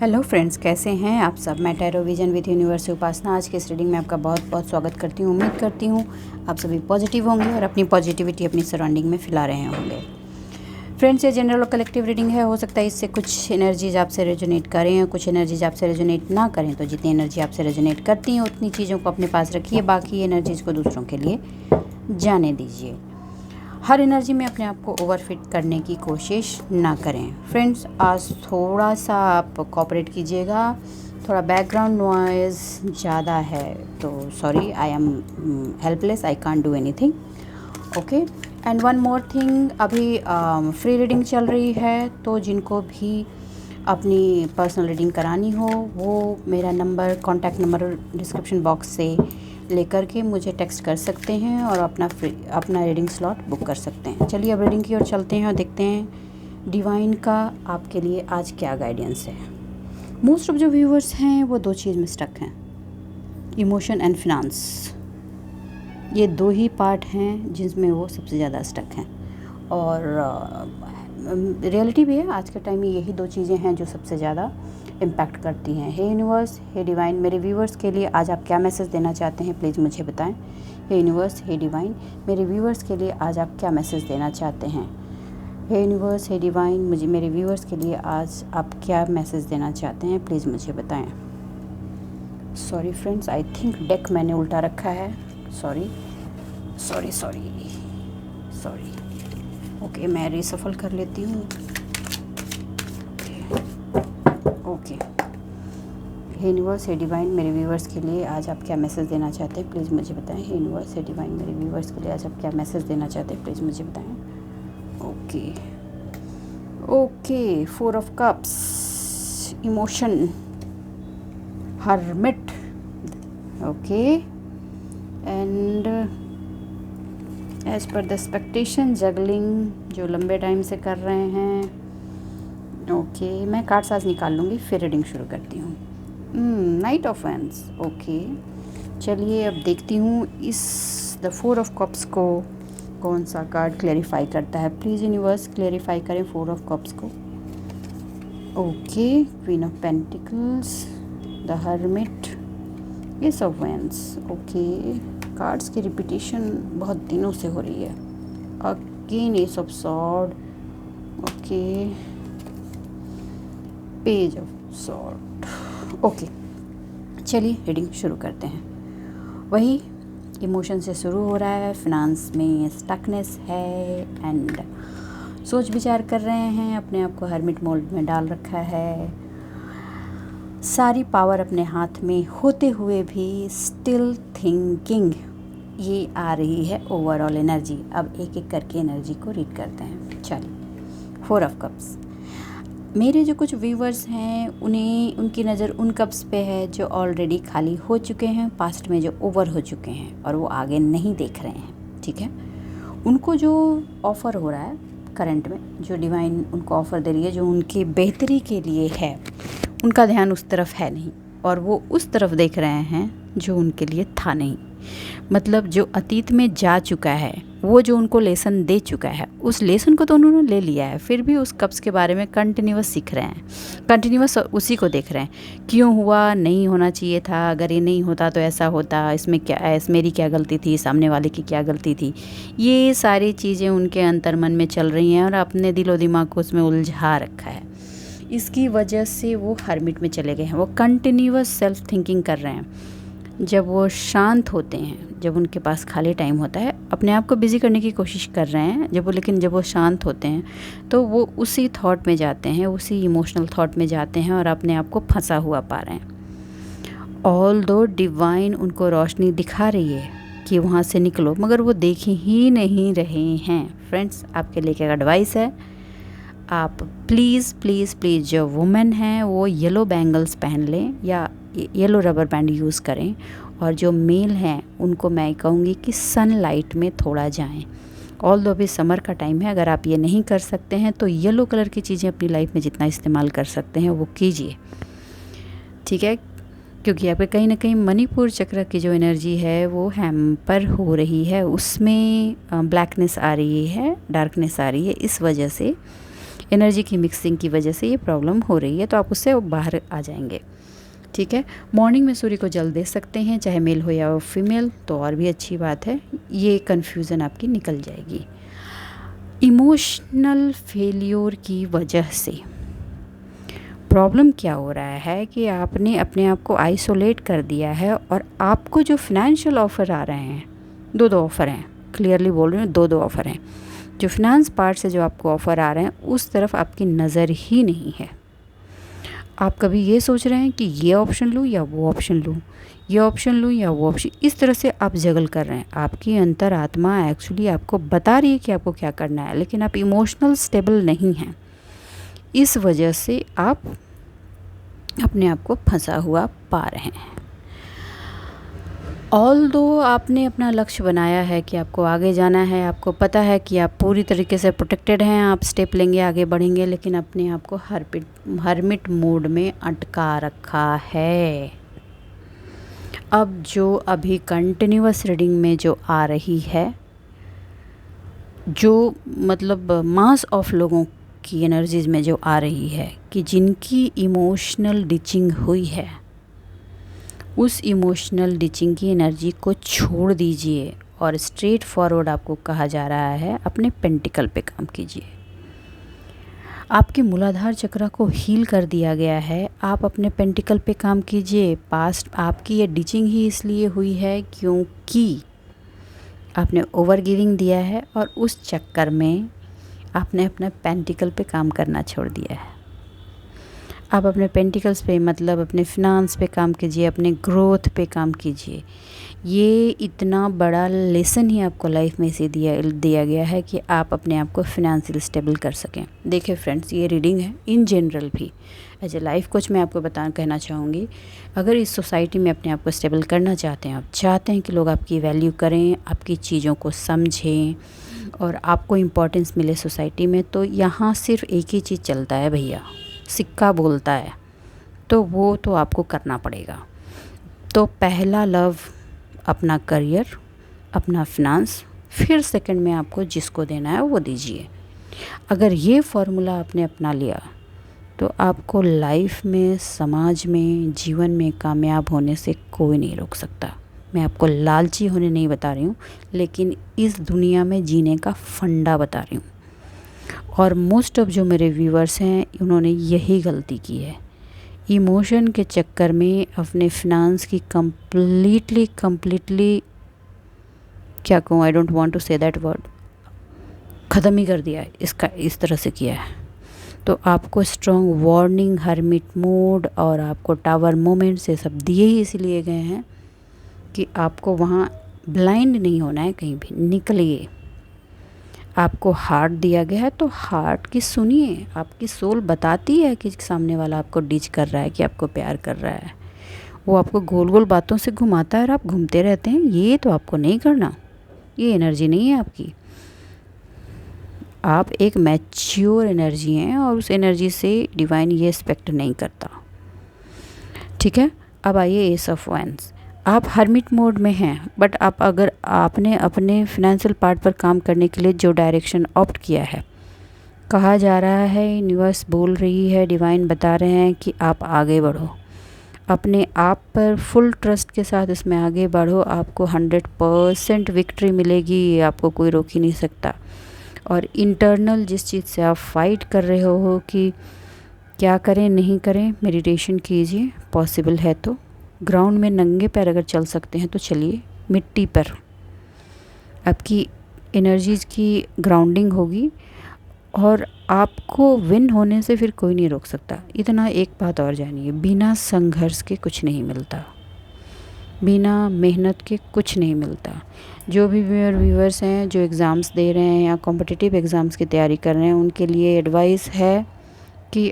Hello friends, कैसे हैं आप सब। मैं टैरो विजन विद यूनिवर्स से उपासना आज के इस रीडिंग में आपका बहुत बहुत स्वागत करती हूँ। उम्मीद करती हूँ आप सभी पॉजिटिव होंगे और अपनी पॉजिटिविटी अपनी सराउंडिंग में फैला रहे होंगे। फ्रेंड्स, ये जनरल और कलेक्टिव रीडिंग है। हो सकता है इससे कुछ एनर्जीज आपसे रेजोनेट करें या कुछ एनर्जीज आपसे रेजोनेट ना करें। तो जितनी एनर्जी आपसे रेजोनेट करती हैं उतनी चीज़ों को अपने पास रखिए, बाकी एनर्जीज़ को दूसरों के लिए जाने दीजिए। हर एनर्जी में अपने आप को ओवरफिट करने की कोशिश ना करें। फ्रेंड्स, आज थोड़ा सा आप कोऑपरेट कीजिएगा। थोड़ा बैकग्राउंड नॉइज़ ज़्यादा है तो sorry, I am helpless, I can't do anything. Okay, and one more thing, अभी फ्री रीडिंग चल रही है, तो जिनको भी अपनी पर्सनल रीडिंग करानी हो वो मेरा number, contact number description box से लेकर के मुझे टेक्स्ट कर सकते हैं और अपना रीडिंग स्लॉट बुक कर सकते हैं। चलिए अब रीडिंग की ओर चलते हैं और देखते हैं डिवाइन का आपके लिए आज क्या गाइडेंस है। मोस्ट ऑफ जो व्यूअर्स हैं वो दो चीज़ में स्टक हैं, इमोशन एंड फिनांस। ये दो ही पार्ट हैं जिसमें वो सबसे ज़्यादा स्टक हैं और रियलिटी भी है। आज के टाइम में यही दो चीज़ें हैं जो सबसे ज़्यादा इम्पैक्ट करती हैं। हे यूनिवर्स, हे डिवाइन, मेरे व्यूवर्स के लिए आज आप क्या मैसेज देना चाहते हैं, प्लीज़ मुझे बताएं। हे यूनिवर्स, हे डिवाइन, मेरे व्यूवर्स के लिए आज आप क्या मैसेज देना चाहते हैं। हे यूनिवर्स, हे डिवाइन, मुझे मेरे व्यूवर्स के लिए आज आप क्या मैसेज देना चाहते हैं, प्लीज़ मुझे बताएं। Sorry friends, I think deck मैंने उल्टा रखा है। Sorry sorry sorry sorry. Okay, मैं रीसफल कर लेती हूँ। ओके, हे यूनिवर्स, हे डिवाइन, मेरे व्यूवर्स के लिए आज आप क्या मैसेज देना चाहते हैं, प्लीज़ मुझे बताएं। हे यूनिवर्स, हे डिवाइन, मेरे व्यूवर्स के लिए आज आप क्या मैसेज देना चाहते हैं, प्लीज़ मुझे बताएं। Okay okay, 4 of cups, emotion, hermit. Okay, and as per the expectation, juggling, जो लंबे टाइम से कर रहे हैं। ओके, मैं कार्ड्स आज निकाल लूँगी फिर रीडिंग शुरू करती हूँ। Night of wands. ओके, चलिए अब देखती हूँ इस द 4 ऑफ कप्स को कौन सा कार्ड क्लैरिफाई करता है। प्लीज़ यूनिवर्स क्लैरिफाई करें 4 ऑफ कप्स को। Okay, queen of pentacles, the hermit, S of wands. Okay, cards की रिपीटेशन बहुत दिनों से हो रही है। Again S of sword. Okay, page of sword. Okay, चलिए रीडिंग शुरू करते हैं। वही इमोशन से शुरू हो रहा है, फिनांस में स्टकनेस है एंड सोच विचार कर रहे हैं, अपने आप को हर्मिट मोड में डाल रखा है। सारी पावर अपने हाथ में होते हुए भी स्टिल थिंकिंग, ये आ रही है ओवरऑल एनर्जी। अब एक एक करके एनर्जी को रीड करते हैं। चलिए, 4 ऑफ कप्स। मेरे जो कुछ व्यूवर्स हैं उन्हें उनकी नज़र उन कप्स पे है जो ऑलरेडी खाली हो चुके हैं, पास्ट में जो ओवर हो चुके हैं और वो आगे नहीं देख रहे हैं। ठीक है, उनको जो ऑफ़र हो रहा है करंट में, जो डिवाइन उनको ऑफ़र दे रही है, जो उनकी बेहतरी के लिए है, उनका ध्यान उस तरफ है नहीं और वो उस तरफ देख रहे हैं जो उनके लिए था नहीं। मतलब जो अतीत में जा चुका है, वो जो उनको लेसन दे चुका है, उस लेसन को तो उन्होंने ले लिया है, फिर भी उस कप्स के बारे में कंटिन्यूअस सीख रहे हैं, कंटिन्यूअस उसी को देख रहे हैं। क्यों हुआ, नहीं होना चाहिए था, अगर ये नहीं होता तो ऐसा होता, इसमें क्या, मेरी क्या गलती थी, सामने वाले की क्या गलती थी। ये सारी चीज़ें उनके अंतर्मन में चल रही हैं और अपने दिलो दिमाग को उसमें उलझा रखा है। इसकी वजह से वो हर्मिट में चले गए हैं। वो कंटिन्यूअस सेल्फ थिंकिंग कर रहे हैं। जब वो शांत होते हैं, जब उनके पास खाली टाइम होता है, अपने आप को बिज़ी करने की कोशिश कर रहे हैं लेकिन जब वो शांत होते हैं तो वो उसी थॉट में जाते हैं, उसी इमोशनल थॉट में जाते हैं और अपने आप को फंसा हुआ पा रहे हैं। ऑल दो डिवाइन उनको रोशनी दिखा रही है कि वहाँ से निकलो, मगर वो देख ही नहीं रहे हैं। फ्रेंड्स, आपके लिए क्या एडवाइस है, आप प्लीज़ प्लीज़ प्लीज़ जो वुमेन हैं वो येलो बैंगल्स पहन लें या येलो रबर बैंड यूज़ करें, और जो मेल हैं उनको मैं कहूँगी कि सनलाइट में थोड़ा जाएं। ऑल दो अभी समर का टाइम है, अगर आप ये नहीं कर सकते हैं तो येलो कलर की चीज़ें अपनी लाइफ में जितना इस्तेमाल कर सकते हैं वो कीजिए। ठीक है, क्योंकि आपके कहीं ना कहीं मणिपुर चक्र की जो एनर्जी है वो हैम्पर हो रही है, उसमें ब्लैकनेस आ रही है, डार्कनेस आ रही है। इस वजह से एनर्जी की मिक्सिंग की वजह से ये प्रॉब्लम हो रही है, तो आप उससे बाहर आ जाएंगे। ठीक है, मॉर्निंग में सूर्य को जल दे सकते हैं, चाहे मेल हो या फीमेल, तो और भी अच्छी बात है, ये कन्फ्यूज़न आपकी निकल जाएगी। इमोशनल फेलियर की वजह से प्रॉब्लम क्या हो रहा है कि आपने अपने आप को आइसोलेट कर दिया है, और आपको जो फिनेंशियल ऑफ़र आ रहे हैं, दो ऑफ़र हैं, क्लियरली बोल रही हूँ, दो ऑफ़र हैं। जो फिनांस पार्ट से जो आपको ऑफ़र आ रहे हैं उस तरफ आपकी नज़र ही नहीं है। आप कभी ये सोच रहे हैं कि ये ऑप्शन लूँ या वो ऑप्शन लूँ, ये ऑप्शन लूँ या वो ऑप्शन, इस तरह से आप जगल कर रहे हैं। आपकी अंतरात्मा एक्चुअली आपको बता रही है कि आपको क्या करना है, लेकिन आप इमोशनल स्टेबल नहीं हैं। इस वजह से आप अपने आप को फंसा हुआ पा रहे हैं। ऑल्दो आपने अपना लक्ष्य बनाया है कि आपको आगे जाना है, आपको पता है कि आप पूरी तरीके से प्रोटेक्टेड हैं, आप स्टेप लेंगे, आगे बढ़ेंगे, लेकिन अपने आप को हरमिट मोड में अटका रखा है। अब जो अभी कंटिन्यूअस रीडिंग में जो आ रही है, जो मतलब मास ऑफ लोगों की एनर्जीज़ में जो आ रही है कि जिनकी इमोशनल डिचिंग हुई है, उस इमोशनल डिचिंग की एनर्जी को छोड़ दीजिए और स्ट्रेट फॉरवर्ड आपको कहा जा रहा है अपने पेंटिकल पे काम कीजिए। आपके मूलाधार चक्र को हील कर दिया गया है, आप अपने पेंटिकल पे काम कीजिए। पास्ट आपकी ये डिचिंग ही इसलिए हुई है क्योंकि आपने ओवर गिविंग दिया है, और उस चक्कर में आपने अपना पेंटिकल पे काम करना छोड़ दिया है। आप अपने पेंटिकल्स पे मतलब अपने फिनांस पे काम कीजिए, अपने ग्रोथ पे काम कीजिए। ये इतना बड़ा लेसन ही आपको लाइफ में से दिया गया है कि आप अपने आप को फिनेंशियल स्टेबल कर सकें। देखिए फ्रेंड्स, ये रीडिंग है इन जनरल भी। एज ए लाइफ कोच मैं आपको कहना चाहूँगी, अगर इस सोसाइटी में अपने आप को स्टेबल करना चाहते हैं, आप चाहते हैं कि लोग आपकी वैल्यू करें, आपकी चीज़ों को समझें और आपको इम्पोर्टेंस मिले सोसाइटी में, तो यहाँ सिर्फ एक ही चीज़ चलता है भैया, सिक्का बोलता है, तो वो तो आपको करना पड़ेगा। तो पहला लव अपना करियर, अपना फिनांस, फिर सेकंड में आपको जिसको देना है वो दीजिए। अगर ये फॉर्मूला आपने अपना लिया तो आपको लाइफ में, समाज में, जीवन में कामयाब होने से कोई नहीं रोक सकता। मैं आपको लालची होने नहीं बता रही हूँ, लेकिन इस दुनिया में जीने का फंडा बता रही हूँ। और मोस्ट ऑफ जो मेरे व्यूअर्स हैं उन्होंने यही गलती की है, इमोशन के चक्कर में अपने फिनांस की कम्प्लीटली क्या कहूँ, I don't want to say that word, ख़त्म ही कर दिया है, इसका इस तरह से किया है। तो आपको स्ट्रॉन्ग वार्निंग, हर्मिट मोड और आपको टावर मोमेंट से सब दिए ही इसलिए गए हैं कि आपको वहाँ ब्लाइंड नहीं होना है, कहीं भी निकलिए। आपको हार्ट दिया गया है तो हार्ट की सुनिए, आपकी सोल बताती है कि सामने वाला आपको डिच कर रहा है, कि आपको प्यार कर रहा है। वो आपको गोल गोल बातों से घुमाता है और आप घूमते रहते हैं, ये तो आपको नहीं करना, ये एनर्जी नहीं है आपकी। आप एक मैच्योर एनर्जी हैं और उस एनर्जी से डिवाइन ये एक्सपेक्ट नहीं करता। ठीक है, अब आइए एस ऑफ वैंड्स। आप हर्मिट मोड में हैं, बट आप अगर आपने अपने फिनेंशियल पार्ट पर काम करने के लिए जो डायरेक्शन ऑप्ट किया है, कहा जा रहा है, यूनिवर्स बोल रही है, डिवाइन बता रहे हैं कि आप आगे बढ़ो, अपने आप पर फुल ट्रस्ट के साथ इसमें आगे बढ़ो। आपको 100% विक्ट्री मिलेगी, आपको कोई रोक ही नहीं सकता। और इंटरनल जिस चीज़ से आप फाइट कर रहे हो कि क्या करें नहीं करें, मेडिटेशन कीजिए, पॉसिबल है तो ग्राउंड में नंगे पैर अगर चल सकते हैं तो चलिए, मिट्टी पर आपकी एनर्जीज़ की ग्राउंडिंग होगी और आपको विन होने से फिर कोई नहीं रोक सकता। इतना एक बात और जानिए, बिना संघर्ष के कुछ नहीं मिलता, बिना मेहनत के कुछ नहीं मिलता। जो भी व्यूअर्स हैं जो एग्ज़ाम्स दे रहे हैं या कॉम्पिटिटिव एग्ज़ाम्स की तैयारी कर रहे हैं, उनके लिए एडवाइस है कि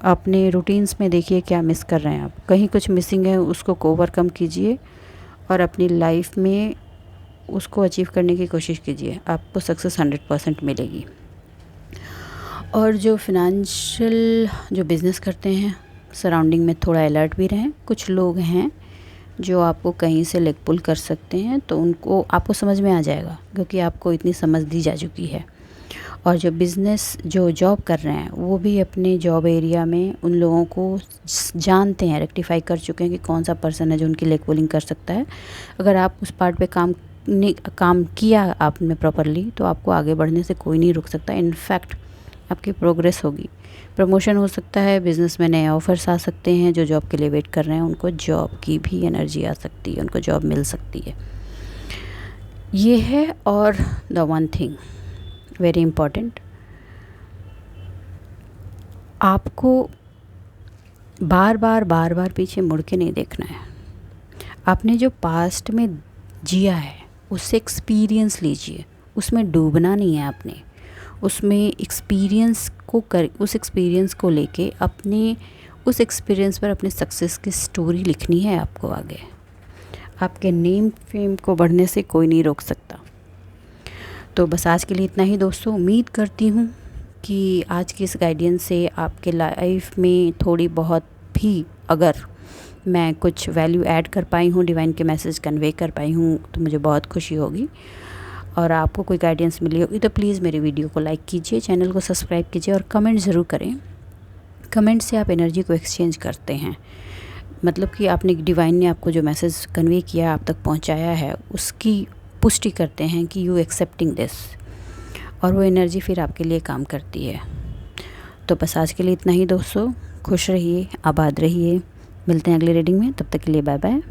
अपने रूटीन्स में देखिए क्या मिस कर रहे हैं आप, कहीं कुछ मिसिंग है उसको ओवरकम कीजिए और अपनी लाइफ में उसको अचीव करने की कोशिश कीजिए, आपको सक्सेस 100% मिलेगी। और जो फिनेंशियल जो बिज़नेस करते हैं, सराउंडिंग में थोड़ा अलर्ट भी रहें। कुछ लोग हैं जो आपको कहीं से लेग पुल कर सकते हैं, तो उनको आपको समझ में आ जाएगा क्योंकि आपको इतनी समझ दी जा चुकी है। और जो बिज़नेस जो जॉब कर रहे हैं वो भी अपने जॉब एरिया में उन लोगों को जानते हैं, रेक्टिफाई कर चुके हैं कि कौन सा पर्सन है जो उनकी लेग पुलिंग कर सकता है। अगर आप उस पार्ट पे काम किया आपने प्रॉपरली, तो आपको आगे बढ़ने से कोई नहीं रोक सकता। इनफैक्ट आपकी प्रोग्रेस होगी, प्रमोशन हो सकता है, बिज़नेस में नए ऑफ़र्स आ सकते हैं। जो जॉब के लिए वेट कर रहे हैं उनको जॉब की भी एनर्जी आ सकती है, उनको जॉब मिल सकती है। ये है। और the one thing very important, आपको बार बार पीछे मुड़ के नहीं देखना है। आपने जो पास्ट में जिया है उससे एक्सपीरियंस लीजिए, उसमें डूबना नहीं है आपने। उसमें उस एक्सपीरियंस को लेके अपने उस एक्सपीरियंस पर अपने सक्सेस की स्टोरी लिखनी है आपको आगे। आपके नेम फेम को बढ़ने से कोई नहीं रोक सकता। तो बस आज के लिए इतना ही दोस्तों। उम्मीद करती हूँ कि आज की इस गाइडेंस से आपके लाइफ में थोड़ी बहुत भी अगर मैं कुछ वैल्यू ऐड कर पाई हूँ, डिवाइन के मैसेज कन्वे कर पाई हूँ, तो मुझे बहुत खुशी होगी। और आपको कोई गाइडेंस मिली होगी तो प्लीज़ मेरे वीडियो को लाइक कीजिए, चैनल को सब्सक्राइब कीजिए और कमेंट ज़रूर करें। कमेंट से आप एनर्जी को एक्सचेंज करते हैं, मतलब कि आपने डिवाइन ने आपको जो मैसेज कन्वे किया, आप तक पहुंचाया है, उसकी पुष्टि करते हैं कि यू एक्सेप्टिंग दिस, और वो एनर्जी फिर आपके लिए काम करती है। तो बस आज के लिए इतना ही दोस्तों। खुश रहिए, आबाद रहिए। मिलते हैं अगले रीडिंग में, तब तक के लिए बाय बाय।